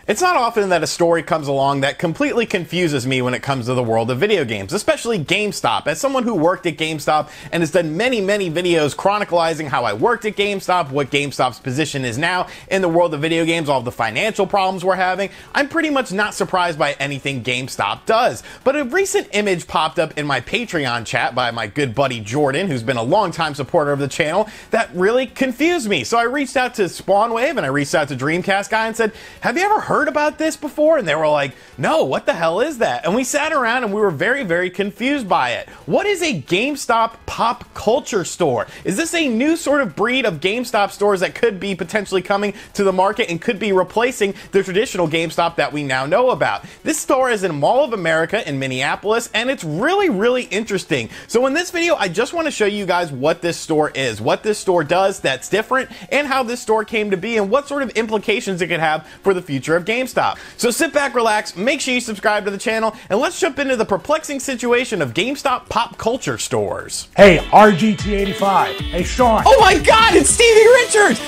It's not often that a story comes along that completely confuses me when it comes to the world of video games, especially GameStop. As someone who worked at GameStop and has done many videos chronicling how I worked at GameStop, what GameStop's position is now in the world of video games, all of the financial problems we're having, I'm pretty much not surprised by anything GameStop does. But a recent image popped up in my Patreon chat by my good buddy Jordan, who's been a longtime supporter of the channel, that really confused me. So I reached out to Spawnwave and I reached out to Dreamcast Guy and said, have you ever heard about this before? And they were like, no, what the hell is that? And we sat around and we were very confused by it. What is a GameStop Pop Culture store? Is this a new sort of breed of GameStop stores that could be potentially coming to the market and could be replacing the traditional GameStop that we now know about? This store is in Mall of America in Minneapolis, and it's really interesting. So in this video, I just want to show you guys what this store is, what this store does that's different, and how this store came to be, and what sort of implications it could have for the future of GameStop. So sit back, relax, make sure you subscribe to the channel, and let's jump into the perplexing situation of GameStop Pop Culture stores. Hey, RGT 85. Hey, Sean. Oh my God, it's Stevie Richards!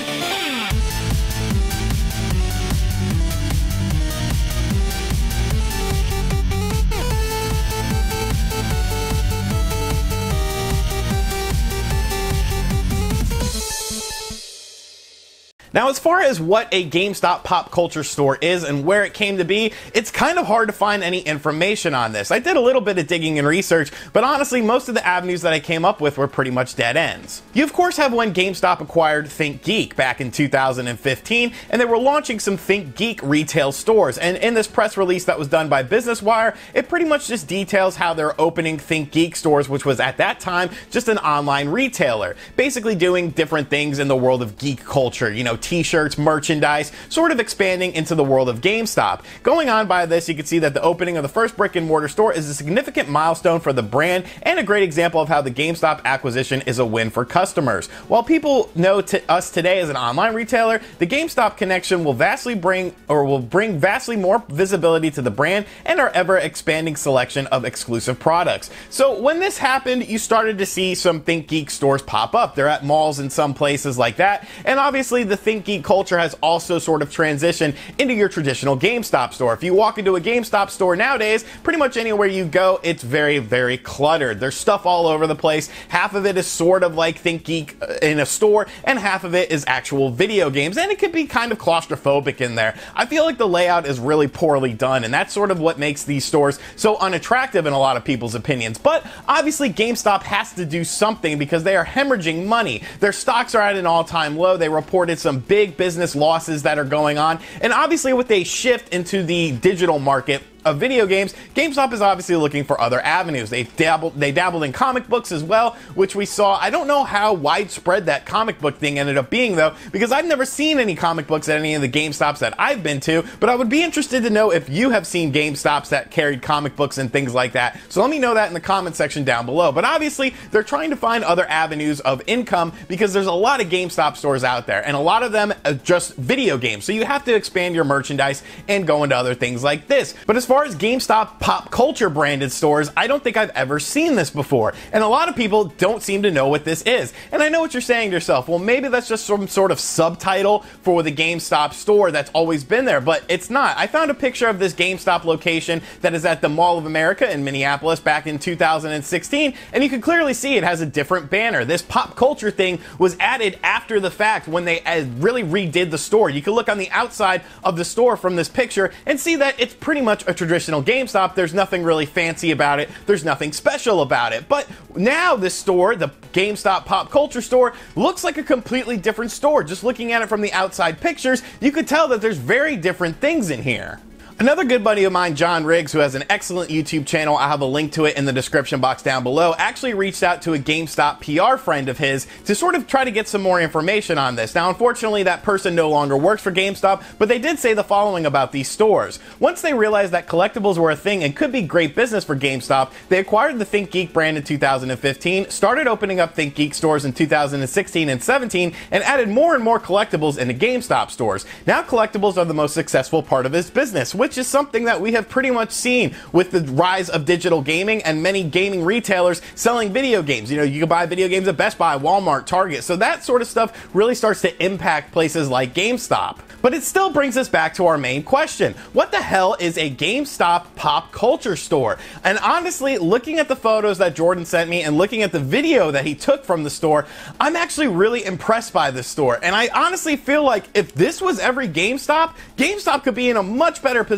Now, as far as what a GameStop Pop Culture store is and where it came to be, it's kind of hard to find any information on this. I did a little bit of digging and research, but honestly, most of the avenues that I came up with were pretty much dead ends. You of course have when GameStop acquired Think Geek back in 2015, and they were launching some Think Geek retail stores. And in this press release that was done by Business Wire, it pretty much just details how they're opening Think Geek stores, which was at that time just an online retailer, basically doing different things in the world of geek culture, you know, t-shirts, merchandise, sort of expanding into the world of GameStop. Going on by this, you can see that the opening of the first brick and mortar store is a significant milestone for the brand and a great example of how the GameStop acquisition is a win for customers. While people know us today as an online retailer, the GameStop connection will bring vastly more visibility to the brand and our ever expanding selection of exclusive products. So when this happened, you started to see some Think Geek stores pop up. They're at malls and some places like that, and obviously the Think Geek culture has also sort of transitioned into your traditional GameStop store. If you walk into a GameStop store nowadays, pretty much anywhere you go, it's very cluttered. There's stuff all over the place. Half of it is sort of like Think Geek in a store, and half of it is actual video games, and it could be kind of claustrophobic in there. I feel like the layout is really poorly done, and that's sort of what makes these stores so unattractive in a lot of people's opinions. But obviously GameStop has to do something because they are hemorrhaging money. Their stocks are at an all-time low. They reported some big business losses that are going on, and obviously with a shift into the digital market of video games, GameStop is obviously looking for other avenues. They dabbled in comic books as well, which we saw. I don't know how widespread that comic book thing ended up being though, because I've never seen any comic books at any of the GameStops that I've been to, but I would be interested to know if you have seen GameStops that carried comic books and things like that. So let me know that in the comment section down below. But obviously they're trying to find other avenues of income because there's a lot of GameStop stores out there, and a lot of them are just video games. So you have to expand your merchandise and go into other things like this. But as far as GameStop Pop Culture branded stores, I don't think I've ever seen this before, and a lot of people don't seem to know what this is. And I know what you're saying to yourself, well, maybe that's just some sort of subtitle for the GameStop store that's always been there, but it's not. I found a picture of this GameStop location that is at the Mall of America in Minneapolis back in 2016, and you can clearly see it has a different banner. This pop culture thing was added after the fact when they really redid the store. You can look on the outside of the store from this picture and see that it's pretty much a traditional GameStop. There's nothing really fancy about it. There's nothing special about it. But now this store, the GameStop Pop Culture store, looks like a completely different store. Just looking at it from the outside pictures, you could tell that there's very different things in here. Another good buddy of mine, John Riggs, who has an excellent YouTube channel, I'll have a link to it in the description box down below, actually reached out to a GameStop PR friend of his to sort of try to get some more information on this. Now, unfortunately, that person no longer works for GameStop, but they did say the following about these stores. Once they realized that collectibles were a thing and could be great business for GameStop, they acquired the Think Geek brand in 2015, started opening up Think Geek stores in 2016 and 17, and added more and more collectibles into GameStop stores. Now collectibles are the most successful part of his business, with which is something that we have pretty much seen with the rise of digital gaming and many gaming retailers selling video games. You know, you can buy video games at Best Buy, Walmart, Target. So that sort of stuff really starts to impact places like GameStop. But it still brings us back to our main question. What the hell is a GameStop Pop Culture store? And honestly, looking at the photos that Jordan sent me and looking at the video that he took from the store, I'm actually really impressed by this store. And I honestly feel like if this was every GameStop, GameStop could be in a much better position.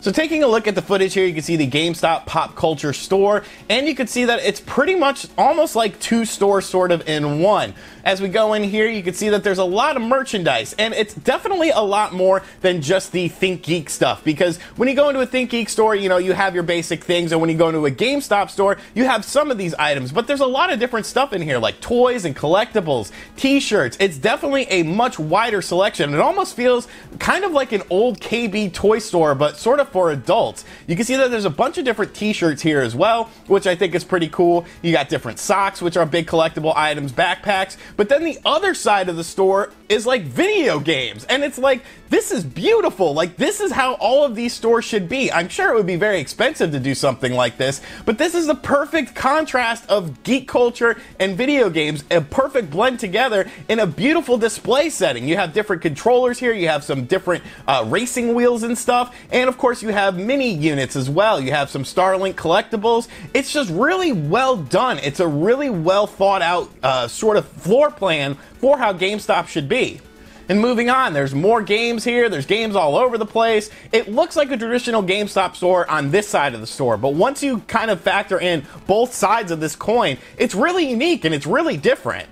So taking a look at the footage here, you can see the GameStop Pop Culture store, and you can see that it's pretty much almost like two stores sort of in one. As we go in here, you can see that there's a lot of merchandise, and it's definitely a lot more than just the Think Geek stuff, because when you go into a Think Geek store, you know, you have your basic things, and when you go into a GameStop store, you have some of these items, but there's a lot of different stuff in here, like toys and collectibles, t-shirts. It's definitely a much wider selection. It almost feels kind of like an old KB toy store, but sort of for adults. You can see that there's a bunch of different t-shirts here as well, which I think is pretty cool. You got different socks, which are big collectible items, backpacks, but then the other side of the store is like video games, and it's like, this is beautiful. Like, this is how all of these stores should be. I'm sure it would be very expensive to do something like this, but this is the perfect contrast of geek culture and video games, a perfect blend together in a beautiful display setting. You have different controllers here, you have some different racing wheels and stuff, and of course you have mini units as well. You have some Starlink collectibles. It's just really well done. It's a really well thought out sort of floor plan for how GameStop should be. And moving on, there's more games here. There's games all over the place. It looks like a traditional GameStop store on this side of the store, but once you kind of factor in both sides of this coin, it's really unique and it's really different.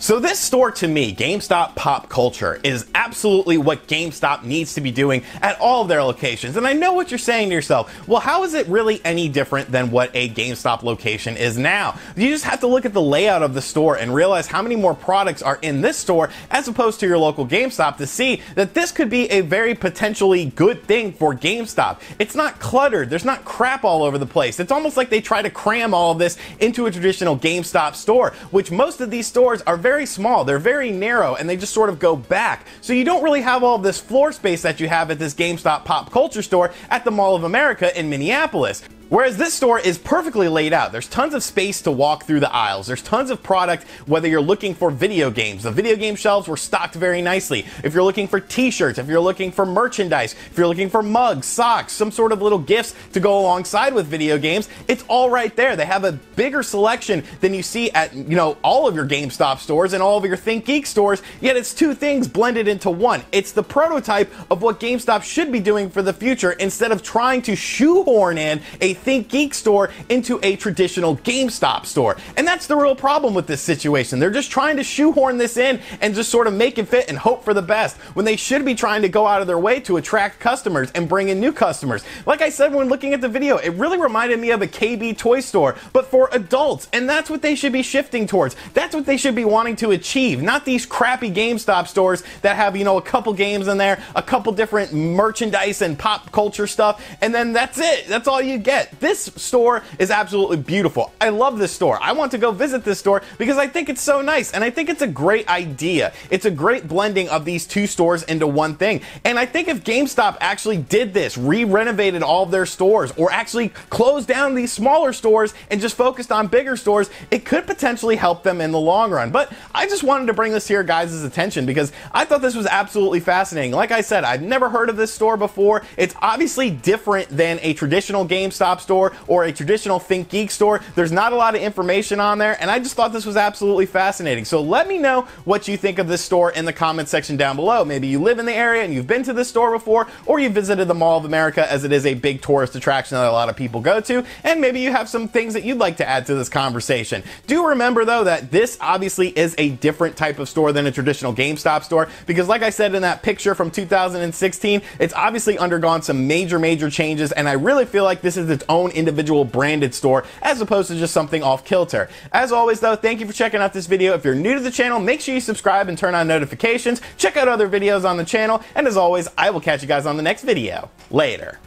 So this store, to me, GameStop Pop Culture, is absolutely what GameStop needs to be doing at all of their locations. And I know what you're saying to yourself, well, how is it really any different than what a GameStop location is now? You just have to look at the layout of the store and realize how many more products are in this store as opposed to your local GameStop to see that this could be a very potentially good thing for GameStop. It's not cluttered. There's not crap all over the place. It's almost like they try to cram all of this into a traditional GameStop store, which most of these stores are very small, they're very narrow, and they just sort of go back. So you don't really have all of this floor space that you have at this GameStop Pop Culture store at the Mall of America in Minneapolis. Whereas this store is perfectly laid out. There's tons of space to walk through the aisles. There's tons of product, whether you're looking for video games. The video game shelves were stocked very nicely. If you're looking for t-shirts, if you're looking for merchandise, if you're looking for mugs, socks, some sort of little gifts to go alongside with video games, it's all right there. They have a bigger selection than you see at, you know, all of your GameStop stores and all of your Think Geek stores, yet it's two things blended into one. It's the prototype of what GameStop should be doing for the future instead of trying to shoehorn in a Think Geek store into a traditional GameStop store. And that's the real problem with this situation. They're just trying to shoehorn this in and just sort of make it fit and hope for the best, when they should be trying to go out of their way to attract customers and bring in new customers. Like I said when looking at the video, it really reminded me of a KB toy store, but for adults, and that's what they should be shifting towards. That's what they should be wanting to achieve, not these crappy GameStop stores that have, you know, a couple games in there, a couple different merchandise and pop culture stuff, and then that's it. That's all you get. This store is absolutely beautiful. I love this store. I want to go visit this store because I think it's so nice, and I think it's a great idea. It's a great blending of these two stores into one thing. And I think if GameStop actually did this, re-renovated all of their stores, or actually closed down these smaller stores and just focused on bigger stores, it could potentially help them in the long run. But I just wanted to bring this to your guys' attention because I thought this was absolutely fascinating. Like I said, I've never heard of this store before. It's obviously different than a traditional GameStop store or a traditional Think Geek store. There's not a lot of information on there, and I just thought this was absolutely fascinating. So let me know what you think of this store in the comment section down below. Maybe you live in the area and you've been to this store before, or you visited the Mall of America, as it is a big tourist attraction that a lot of people go to, and maybe you have some things that you'd like to add to this conversation. Do remember though that this obviously is a different type of store than a traditional GameStop store, because like I said in that picture from 2016, it's obviously undergone some major changes, and I really feel like this is its own individual branded store as opposed to just something off kilter. As always though, thank you for checking out this video. If you're new to the channel, make sure you subscribe and turn on notifications. Check out other videos on the channel, and as always, I will catch you guys on the next video. Later.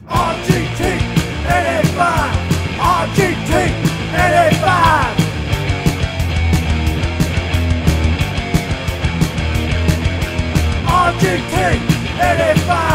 RGT 85. RGT 85. RGT 85.